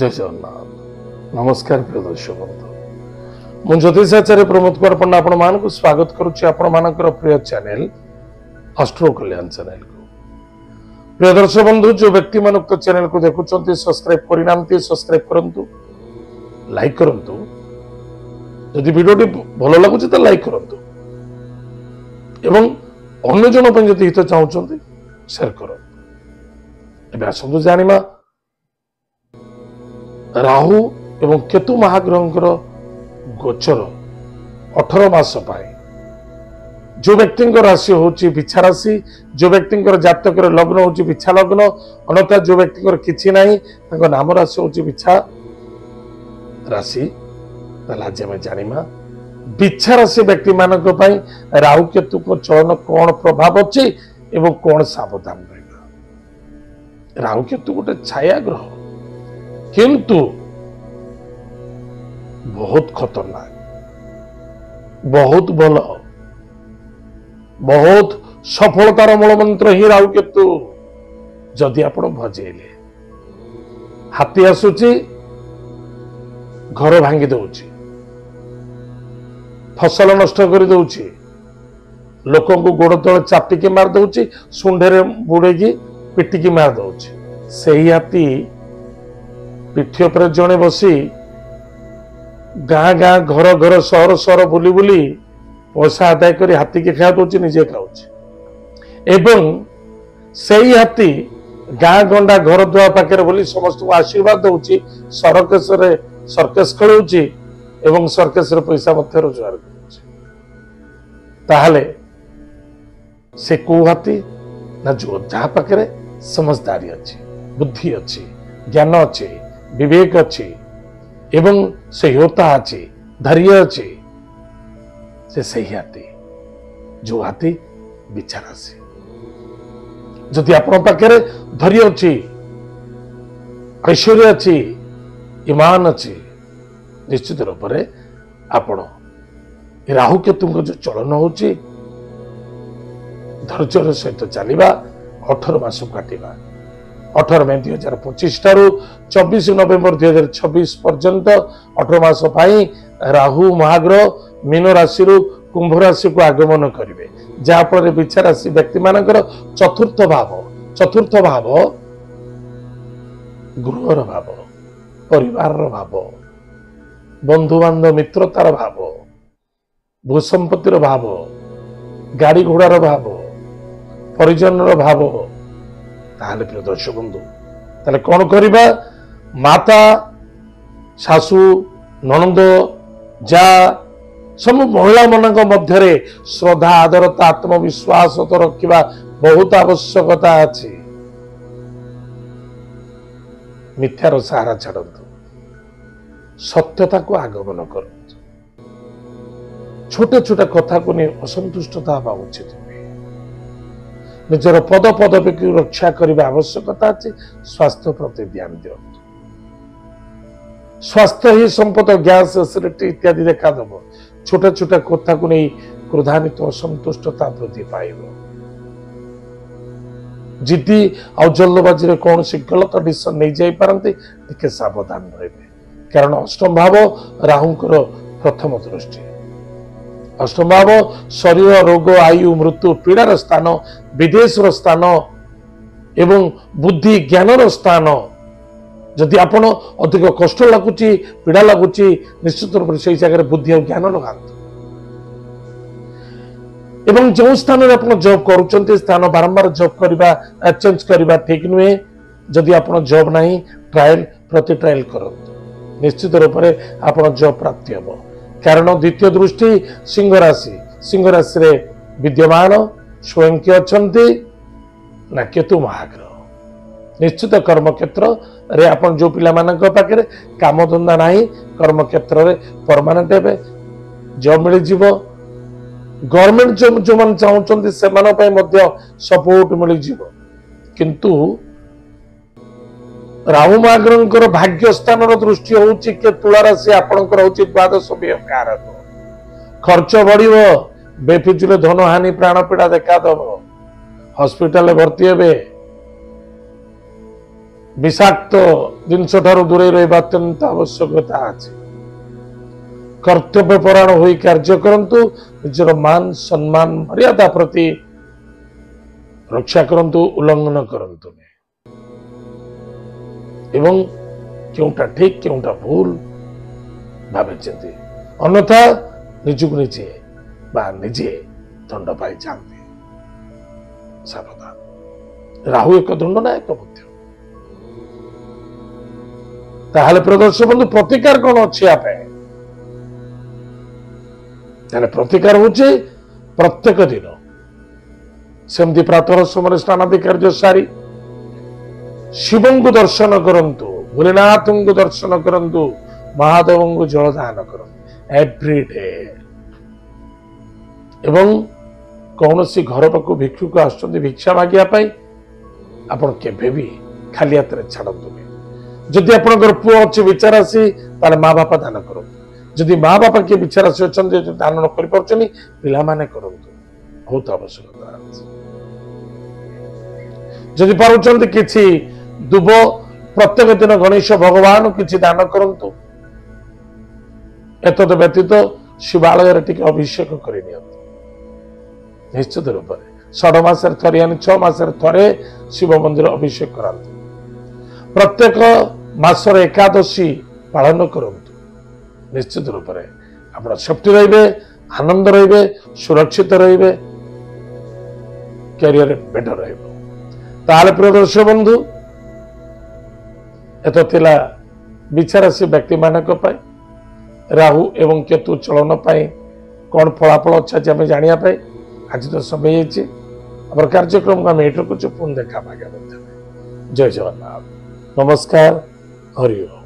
जय जगन्नाथ नमस्कार प्रिय दर्शक बंधु मु ज्योतिषाचार्य प्रमोद कुमार पंडा आपण मानक स्वागत करुच्ची आपण मानकर प्रिय चैनल अस्ट्रो कल्याण चैनल को। प्रिय दर्शक बंधु जो व्यक्ति मानक तो चैनल को देखुचंती सब्सक्राइब करिनांती सब्सक्राइब करंतु लाइक करंतु यदि वीडियोटी भलो लागुची त लाइक करंतु एवं अन्य जन पे यदि हित चाहउचंती शेयर करंतु। एबे आसंतु जानिमा राहु एवं केतु महाग्रहंकर गोचर 18 मास पाए जो व्यक्ति राशि होची बिछा राशि जो व्यक्ति जातक लग्न होची बिछा लग्न अन्यथा जो व्यक्ति किछि नाही तांको नाम राशि होची बिछा राशि आज आम जानिमा बिछा राशि व्यक्ति मानक पई राहु केतु को चलन कौन प्रभाव अच्छी एवं कौन सावधान रहिबा। राहु केतु गोटे छाया ग्रह किंतु बहुत खतरनाक बहुत भल बहुत सफलतार मूल मंत्र ही राहु केतु। जदि आपण भजेले हाथी आसुची घर भांगी दउची फसल नष्ट कर दउची लोकों को गोड़ तले चापिकी मार दउची सुंढे बुड़ेगी पिटिकी मार दउची। सही हाथी पिठी पर जड़े बसी गाँ गाँ घर घर सहर सहर बुली बुली पैसा आदाय कर हाथी के खा दौर निजे खाऊँ एवं सही हाथी गाँ गंडा घर दुआ पाखे बोली समस्त को आशीर्वाद दौची सर्कस खेलुची एवं सर्कस पैसा रोजगार कर से को हाथी ना जो जहाँ पाखे समझदारी अच्छी बुद्धि अच्छी ज्ञान अच्छी विवेक अच्छी एवं सह्यता अच्छी धैर्य अच्छी से सही हाथी जो हाथी बिछा राशि जदि आपण पाखे धैर्य अच्छी ऐश्वर्य अच्छी ईमान अच्छी निश्चित रूप से आपण राहु केतु जो चलन होची धैर्य सहित चलवा 18 मास काटिबा 18 मई 2025 ठारू 24 नवेम्बर 2026 पर्यंत 18 मास पाई राहु महाग्रह मीन राशि कुंभ राशि को आगमन करेंगे जहाँफल बिछा राशि व्यक्ति मानकर चतुर्थ भाव गृहर भाव परिवार भाव बंधु बांधव मित्रतार भाव भूसंपत्तिर भाव गाड़ी घोड़ार भाव परिजन भाव ताहले प्रिय दर्शक बंधु ताहले कौन करिबा माता सासू ननंद जा सब महिला मानक मध्य श्रद्धा आदरता आत्मविश्वास तो रखा बहुत आवश्यकता अछि। मिथ्यार सहारा छाड़तु सत्यता को आगमन कर छोटे छोटे कथा को नहीं असंतुष्टता हवा उचित निजर पद पदवी की रक्षा करने आवश्यकता अच्छी। स्वास्थ्य प्रति ध्यान दिंतु स्वास्थ्य ही संपद गैस एसिडिटी इत्यादि देखा दब छोटे छोटे कथा को नहीं क्रोधान्वित असंतुष्टता वृद्धि पाइब जिद्दी आ जल्दबाजी कौन सी गलत डिसीजन नहीं जाई पारंती टिके सावधान रहे कारण अष्टम भाव राहुंकर प्रथम दृष्टि अष्टम भाव शरीर रोग आयु मृत्यु पीड़ार स्थान विदेशर स्थान एवं बुद्धि ज्ञानर स्थान जदि आपण अधिक कष्ट लगुच पीड़ा लगुच निश्चित रूप से जगह बुद्धि और ज्ञान लगाते एवं जो स्थान में आप जॉब करुँच स्थान बारंबार जॉब करवा चेंज करवा ठीक नुहे जदि आप जॉब नहीं ट्रायल प्रति ट्रायल करते निश्चित रूप से आप जॉब प्राप्ति हम कारण द्वितीय दृष्टि सिंह राशि विद्यमान स्वयं किए अच्छे ना केतु महाग्रह निश्चित कर्म क्षेत्र रे आपण जो पिला मानक पाखे काम धंदा नहीं कर्म क्षेत्र रे परमानेंट हे जॉब मिल जीव गवर्नमेंट जो मन चाहते से सपोर्ट मिल जीव किंतु राहु महाग्रह भाग्य स्थान दृष्टि होची के तुला राशि आपणकर होची द्वादश कारक खर्च बढ़िव बेफिजुले धन हानि प्राण पीड़ा देखा दब हॉस्पिटल भर्ती हे विषाक्त जिनस दूरे रहा अत्यंत आवश्यकता अच्छे कर्तव्यपरायण हो कार्य करंतु निजर मान सम्मान मर्यादा प्रति रक्षा करंतु उल्लंघन करंतु एवं क्योंटा ठीक क्योंटा भूल भावे चिंती अन्यथा निजुक निजे बा निजे दंड पाई जाते सावधान राहु एक दंडनायक मध्य ताहले प्रदर्शन बंधु प्रतिकार कौन अच्छी आप प्रतिकार हूँ प्रत्येक दिन सेमती प्रातः समय स्नानादि कार्य सारी शिवं को दर्शन करंतु भोलेनाथ को दर्शन करंतु महादेव को जलदान करंतु एवरीडे एवं कौन सी घर पाक भिक्षुक आसुच्च भिक्षा मागिया आपण केबे भी खाली हाथ में छाड़तु जदि आपंकर पुओ अच्छी विचारासी तार माँ बापा दान करूँ जदि माँ बापा किए विचारासी अच्छा दान न कर पाने करूँ बहुत आवश्यकता जदि पार्टी किसी दुब प्रत्येक दिन गणेश भगवान किसी दान करूँ एतद व्यतीत शिवालय टी अभिषेक कर निश्चित रूप से 6 मासर थे यानी 6 मासर थे शिव मंदिर अभिषेक करांतु प्रत्येक मासर एकादशी पालन करंतु निश्चित रूप से आप सेफ्टी रहिबे आनंद रहिबे सुरक्षित रहिबे कैरियर बेटर रहिबो ताले प्रिय दर्शक बंधु एतो थिला विचारासी व्यक्ति मानक पाई राहु एवं केतु चलन पाई कौन फलाफल अच्छा आम जानिया पाई आज तो समय आम कार्यक्रम को आम ये रखुचे पुनः देखा जय जगन्नाथ नमस्कार हरि ओम।